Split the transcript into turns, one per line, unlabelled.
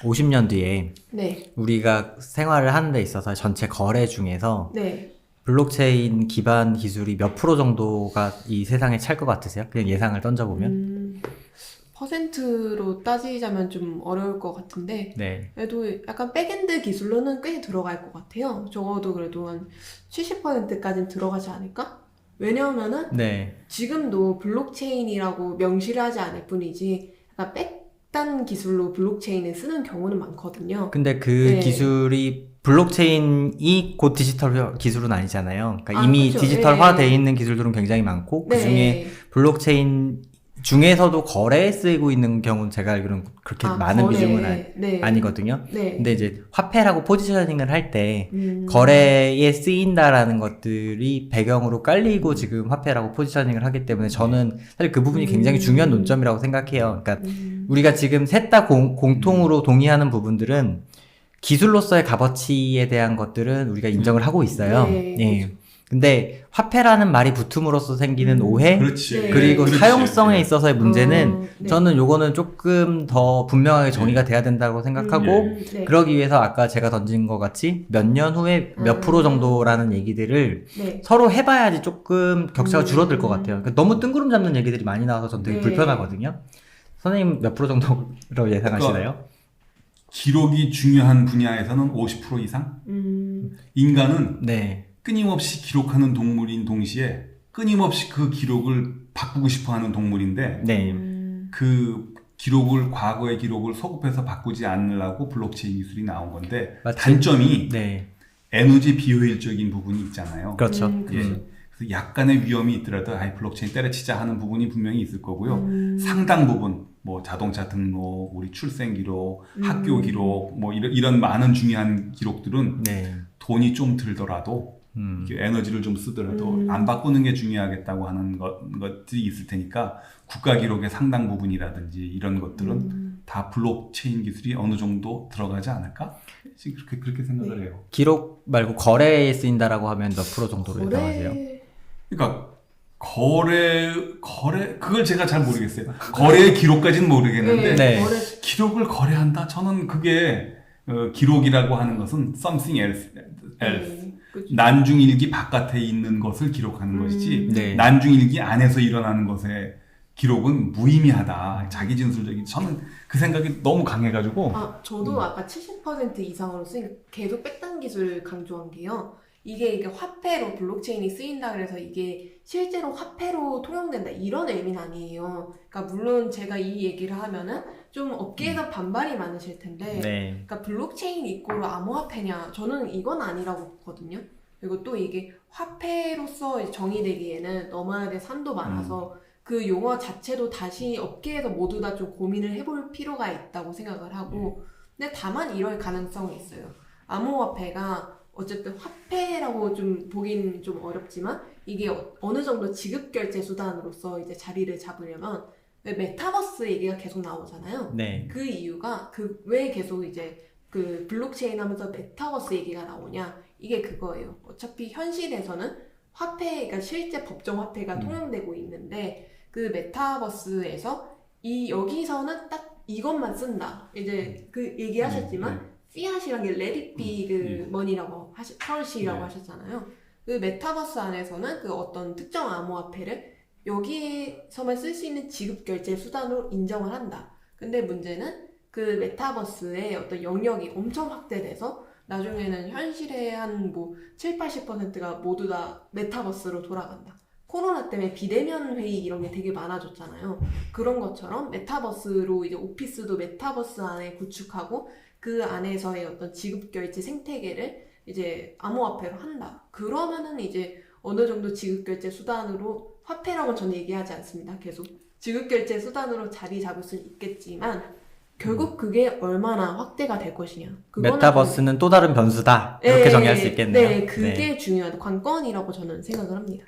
50년 뒤에
네.
우리가 생활을 하는 데 있어서 전체 거래 중에서
네.
블록체인 기반 기술이 몇 프로 정도가 이 세상에 찰 것 같으세요? 그냥 예상을 던져보면.
퍼센트로 따지자면 좀 어려울 것 같은데,
네.
그래도 약간 백엔드 기술로는 꽤 들어갈 것 같아요. 적어도 그래도 한 70%까지는 들어가지 않을까? 왜냐하면은
네.
지금도 블록체인이라고 명시를 하지 않을 뿐이지, 약간 백단 기술로 블록체인을 쓰는 경우는 많거든요.
근데 그
네.
기술이 블록체인이 곧 디지털 기술은 아니잖아요. 그러니까
아,
이미
그쵸.
디지털화되어
네.
있는 기술들은 굉장히 많고 그 중에
네.
블록체인 중에서도 거래에 쓰이고 있는 경우는 제가 알기로는 그렇게
아,
많은
거래.
비중은
네.
아니거든요.
네.
근데 이제 화폐라고 포지셔닝을 할 때
음.
거래에 쓰인다라는 것들이 배경으로 깔리고 지금 화폐라고 포지셔닝을 하기 때문에 저는 사실 그 부분이 굉장히 중요한 논점이라고 생각해요. 그러니까 우리가 지금 셋 다 공통으로 동의하는 부분들은 기술로서의 값어치에 대한 것들은 우리가 인정을 하고 있어요.
네,
예.
그렇죠.
근데 화폐라는 말이 붙음으로써 생기는 오해,
그렇지.
네.
그리고
그렇지.
사용성에
네.
있어서의 문제는
네.
저는 요거는 조금 더 분명하게 정의가 돼야 된다고 생각하고
네.
그러기 위해서 아까 제가 던진 것 같이 몇 년 후에 몇 프로 정도라는 얘기들을
네.
서로 해봐야지 조금 격차가 줄어들 것 같아요. 그러니까 너무 뜬구름 잡는 얘기들이 많이 나와서 전 되게
네.
불편하거든요. 선생님 몇 프로 정도로 예상하시나요?
기록이 중요한 분야에서는 50% 이상? 인간은
네.
끊임없이 기록하는 동물인 동시에 끊임없이 그 기록을 바꾸고 싶어 하는 동물인데
네.
그 기록을, 과거의 기록을 소급해서 바꾸지 않으려고 블록체인 기술이 나온 건데
마치-
단점이
네.
에너지 비효율적인 부분이 있잖아요.
그렇죠.
예. 그래서 약간의 위험이 있더라도 블록체인 때려치자 하는 부분이 분명히 있을 거고요. 상당 부분 뭐 자동차 등록, 우리 출생 기록, 학교 기록 뭐 이런 많은 중요한 기록들은
네.
돈이 좀 들더라도 이게 에너지를 좀 쓰더라도 안 바꾸는 게 중요하겠다고 하는 것들이 있을 테니까 국가 기록의 상당 부분이라든지 이런 것들은 다 블록체인 기술이 어느 정도 들어가지 않을까? 지금 그렇게 생각을 해요.
기록 말고 거래에 쓰인다라고 하면 몇 프로 정도로 예상하세요?
그러니까 그걸 제가 잘 모르겠어요. 거래의 기록까지는 모르겠는데
네.
기록을 거래한다? 저는 그게 기록이라고 하는 것은 something else.
그렇죠.
난중일기 바깥에 있는 것을 기록하는 것이지
네.
난중일기 안에서 일어나는 것의 기록은 무의미하다. 자기 진술적인. 저는 그 생각이 너무 강해가지고
저도 아까 70% 이상으로 쓰인 계속 백단 기술 강조한 게요. 이게 화폐로 블록체인이 쓰인다 그래서 이게 실제로 화폐로 통용된다 이런 의미는 아니에요. 그러니까 물론 제가 이 얘기를 하면은 좀 업계에서 반발이 많으실 텐데
네.
그러니까 블록체인 이꼬르 암호화폐냐 저는 이건 아니라고 보거든요. 그리고 또 이게 화폐로서 정의되기에는 넘어야 될 산도 많아서 그 용어 자체도 다시 업계에서 모두 다 좀 고민을 해볼 필요가 있다고 생각을 하고 근데 다만 이럴 가능성이 있어요. 암호화폐가 어쨌든 화폐라고 좀 보긴 좀 어렵지만 이게 어느 정도 지급 결제 수단으로서 이제 자리를 잡으려면 메타버스 얘기가 계속 나오잖아요.
네.
그 이유가 왜 계속 이제 그 블록체인 하면서 메타버스 얘기가 나오냐 이게 그거예요. 어차피 현실에서는 그러니까 실제 법정 화폐가 통용되고 있는데 그 메타버스에서 여기서는 딱 이것만 쓴다. 이제 그 얘기하셨지만 피앗이란 게 let it be 그 머니라고 커런시라고 하셨잖아요. 그 메타버스 안에서는 그 어떤 특정 암호화폐를 여기에서만 쓸 수 있는 지급 결제 수단으로 인정을 한다. 근데 문제는 그 메타버스의 어떤 영역이 엄청 확대돼서 나중에는 현실의 한 뭐 70-80%가 모두 다 메타버스로 돌아간다. 코로나 때문에 비대면 회의 이런 게 되게 많아졌잖아요. 그런 것처럼 메타버스로 이제 오피스도 메타버스 안에 구축하고 그 안에서의 어떤 지급 결제 생태계를 이제 암호화폐로 한다. 그러면은 이제 어느 정도 지급 결제 수단으로 화폐라고 저는 얘기하지 않습니다. 계속 지급 결제 수단으로 자리 잡을 수는 있겠지만 결국 그게 얼마나 확대가 될 것이냐.
메타버스는 또 다른 변수다. 이렇게 정의할 수 있겠네요.
네, 그게 중요한 관건이라고 저는 생각을 합니다.